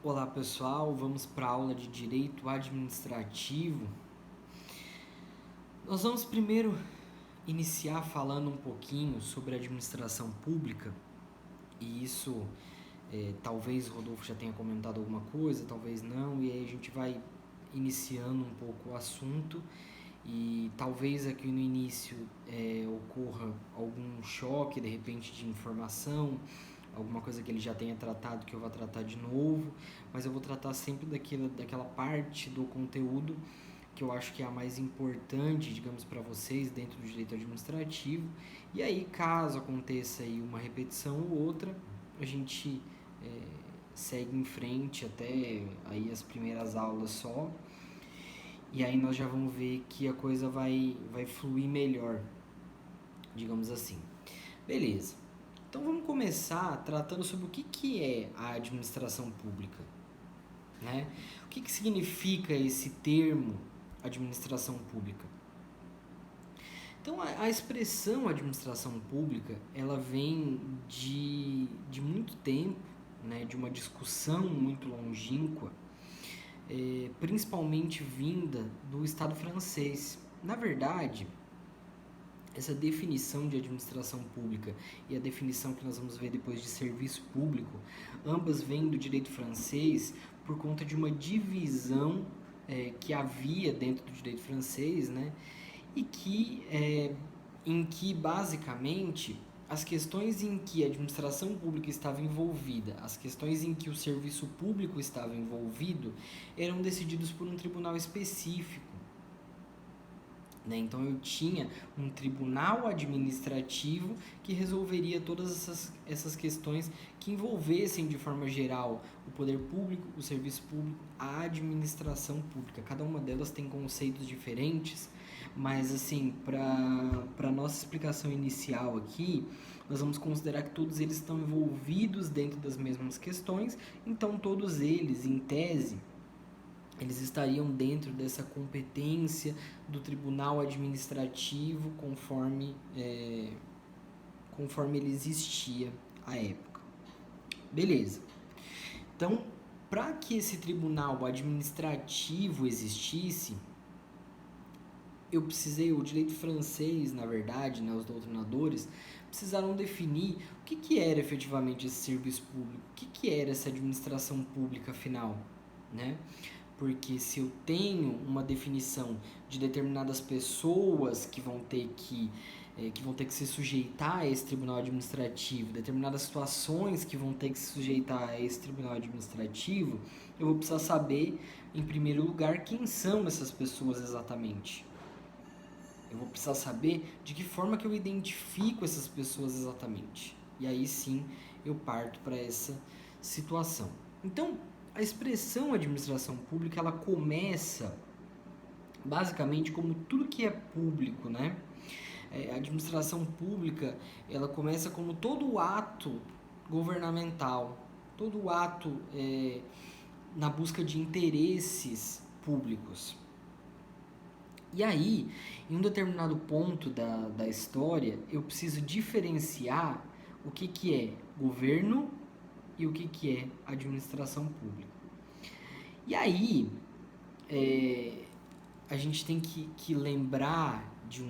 Olá pessoal, vamos para a aula de Direito Administrativo. Nós vamos primeiro iniciar falando um pouquinho sobre a administração pública, e isso talvez o Rodolfo já tenha comentado alguma coisa, talvez não, e aí a gente vai iniciando um pouco o assunto e talvez aqui no início ocorra algum choque de repente de informação, alguma coisa que ele já tenha tratado que eu vou tratar de novo, mas eu vou tratar sempre daquela parte do conteúdo que eu acho que é a mais importante, digamos, para vocês dentro do direito administrativo. E aí, caso aconteça aí uma repetição ou outra, a gente segue em frente até aí as primeiras aulas só. E aí nós já vamos ver que a coisa vai fluir melhor, digamos assim. Beleza. Então vamos começar tratando sobre o que é a administração pública, né? O que significa esse termo administração pública? Então a expressão administração pública, ela vem de muito tempo, né? De uma discussão muito longínqua, principalmente vinda do Estado francês. Na verdade, essa definição de administração pública e a definição que nós vamos ver depois de serviço público, ambas vêm do direito francês por conta de uma divisão que havia dentro do direito francês, né? E em que basicamente as questões em que a administração pública estava envolvida, as questões em que o serviço público estava envolvido, eram decididos por um tribunal específico. Então eu tinha um tribunal administrativo que resolveria todas essas questões que envolvessem de forma geral o poder público, o serviço público, a administração pública. Cada uma delas tem conceitos diferentes, mas assim, para nossa explicação inicial aqui, nós vamos considerar que todos eles estão envolvidos dentro das mesmas questões, então todos eles, em tese, eles estariam dentro dessa competência do tribunal administrativo conforme ele existia à época. Beleza. Então, para que esse tribunal administrativo existisse, o direito francês, na verdade, né, os doutrinadores, precisaram definir o que era efetivamente esse serviço público, o que era essa administração pública, afinal, né? Porque se eu tenho uma definição de determinadas pessoas que vão ter que se sujeitar a esse tribunal administrativo, determinadas situações que vão ter que se sujeitar a esse tribunal administrativo, eu vou precisar saber, em primeiro lugar, quem são essas pessoas exatamente. Eu vou precisar saber de que forma que eu identifico essas pessoas exatamente. E aí sim eu parto para essa situação. Então, a expressão administração pública, ela começa basicamente como tudo que é público, né? A administração pública, ela começa como todo ato governamental, todo ato na busca de interesses públicos. E aí, em um determinado ponto da história, eu preciso diferenciar o que é governo e o que é administração pública. E aí, a gente tem que lembrar de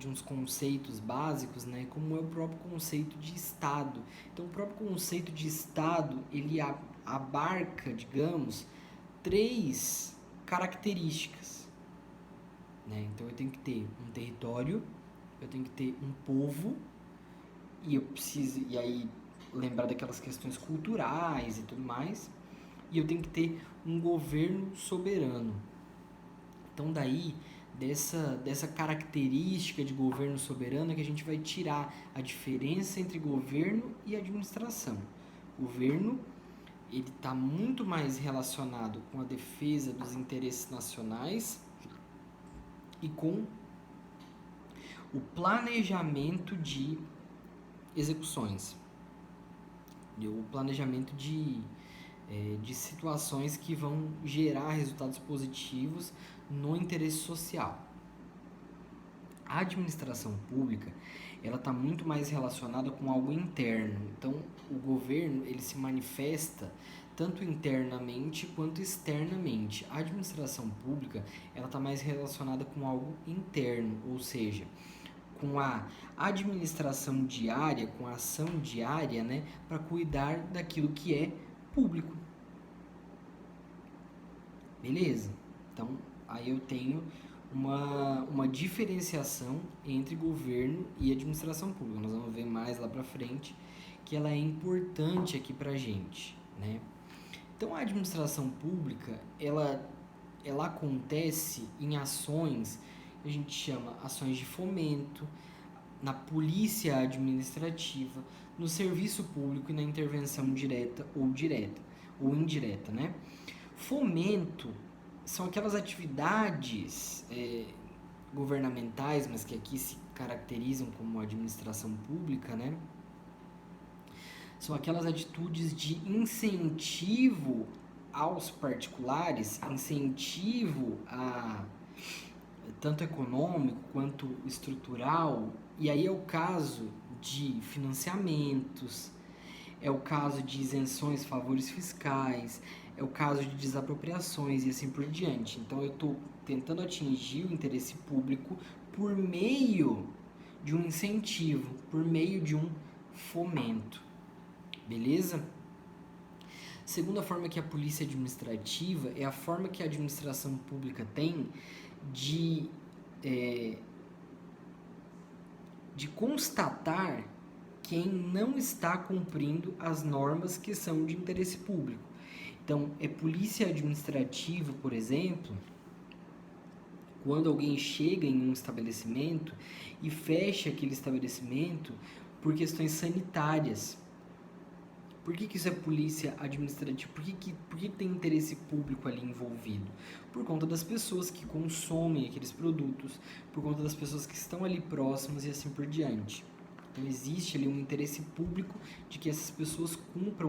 uns conceitos básicos, né, como é o próprio conceito de Estado. Então, o próprio conceito de Estado, ele abarca, digamos, 3 características. Né? Então, eu tenho que ter um território, eu tenho que ter um povo, e aí lembrar daquelas questões culturais e tudo mais, e eu tenho que ter um governo soberano. Então daí, dessa característica de governo soberano é que a gente vai tirar a diferença entre governo e administração. O governo, ele está muito mais relacionado com a defesa dos interesses nacionais e com o planejamento de execuções, o planejamento de situações que vão gerar resultados positivos no interesse social. A administração pública, ela está muito mais relacionada com algo interno. Então, o governo, ele se manifesta tanto internamente quanto externamente. A administração pública, ela está mais relacionada com algo interno, ou seja, com a administração diária, com a ação diária, né, para cuidar daquilo que é público. Beleza? Então, aí eu tenho uma diferenciação entre governo e administração pública. Nós vamos ver mais lá para frente que ela é importante aqui para a gente, né? Então, a administração pública, ela acontece em ações que a gente chama ações de fomento, na polícia administrativa, no serviço público e na intervenção direta ou indireta, né? Fomento são aquelas atividades governamentais, mas que aqui se caracterizam como administração pública, né? São aquelas atitudes de incentivo aos particulares, incentivo tanto econômico quanto estrutural, e aí é o caso de financiamentos, é o caso de isenções, favores fiscais, é o caso de desapropriações e assim por diante. Então eu estou tentando atingir o interesse público por meio de um incentivo, por meio de um fomento. Beleza? Segunda forma que a polícia administrativa é a forma que a administração pública tem de constatar quem não está cumprindo as normas que são de interesse público. Então, é polícia administrativa, por exemplo, quando alguém chega em um estabelecimento e fecha aquele estabelecimento por questões sanitárias. Por que isso é polícia administrativa? Por que tem interesse público ali envolvido? Por conta das pessoas que consomem aqueles produtos, por conta das pessoas que estão ali próximas e assim por diante. Então existe ali um interesse público de que essas pessoas cumpram